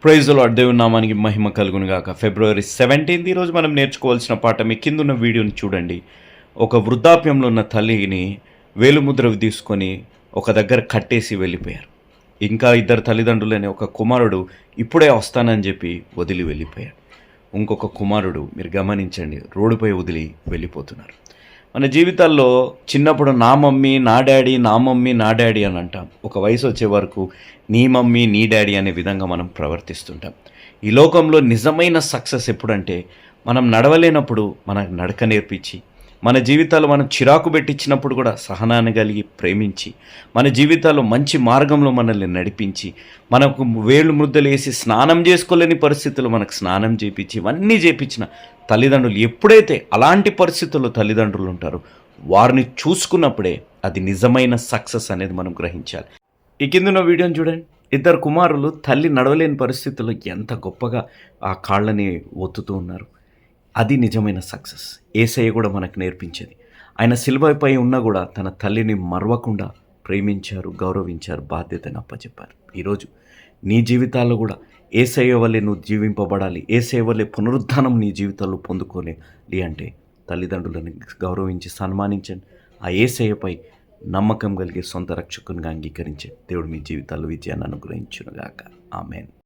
Praise the lord. దేవుని నామానికి మహిమ కలుగును గాక. ఫిబ్రవరి 17 ఈరోజు మనం నేర్చుకోవాల్సిన పాఠం, మీ కిందున్న వీడియోని చూడండి. ఒక వృద్ధాప్యంలో ఉన్న తల్లిని వేలుముద్ర తీసుకొని ఒక దగ్గర కట్టేసి వెళ్ళిపోయారు. ఇంకా ఇద్దరు తల్లిదండ్రులని ఒక కుమారుడు ఇప్పుడే వస్తానని చెప్పి వదిలి వెళ్ళిపోయాడు. ఇంకొక కుమారుడు మీరు గమనించండి, రోడ్డుపై వదిలి వెళ్ళిపోతున్నారు. మన జీవితాల్లో చిన్నప్పుడు నా మమ్మీ నా డాడీ, నా మమ్మీ నా డాడీ అని అంటాం. ఒక వయసు వచ్చే వరకు నీ మమ్మీ నీ డాడీ అనే విధంగా మనం ప్రవర్తిస్తుంటాం. ఈ లోకంలో నిజమైన సక్సెస్ ఎప్పుడంటే మనం నడవలేనప్పుడు మనకు నడక నేర్పించి, మన జీవితాలు మనం చిరాకు పెట్టించినప్పుడు కూడా సహనాన్ని కలిగి ప్రేమించి, మన జీవితాల్లో మంచి మార్గంలో మనల్ని నడిపించి, మనకు వేళ్ళు ముద్దలు వేసి స్నానం చేసుకోలేని పరిస్థితుల్లో మనకు స్నానం చేయించి, ఇవన్నీ చేయించిన తల్లిదండ్రులు ఎప్పుడైతే అలాంటి పరిస్థితుల్లో తల్లిదండ్రులు ఉంటారో వారిని చూసుకున్నప్పుడే అది నిజమైన సక్సెస్ అనేది మనం గ్రహించాలి. ఈ కిందున్న వీడియోని చూడండి. ఇద్దరు కుమారులు తల్లి నడవలేని పరిస్థితుల్లో ఎంత గొప్పగా ఆ కాళ్ళని ఒత్తుతూ ఉన్నారు. అది నిజమైన సక్సెస్. యేసయ్య కూడా మనకు నేర్పించేది. ఆయన సిలువపై ఉన్నా కూడా తన తల్లిని మరవకుండా ప్రేమించారు, గౌరవించారు, బాధ్యతను అప్పచెప్పారు. ఈరోజు నీ జీవితాల్లో కూడా యేసయ్య వల్లే నువ్వు జీవింపబడాలి, యేసయ్య వల్లే పునరుద్ధానం నీ జీవితాల్లో పొందుకోవాలి అంటే తల్లిదండ్రులను గౌరవించి సన్మానించండి. ఆ యేసయ్యపై నమ్మకం కలిగే సొంత రక్షకునిగా అంగీకరించే దేవుడు మీ జీవితాల్లో విజయాన్ని అనుగ్రహించునుగాక. ఆమేన్.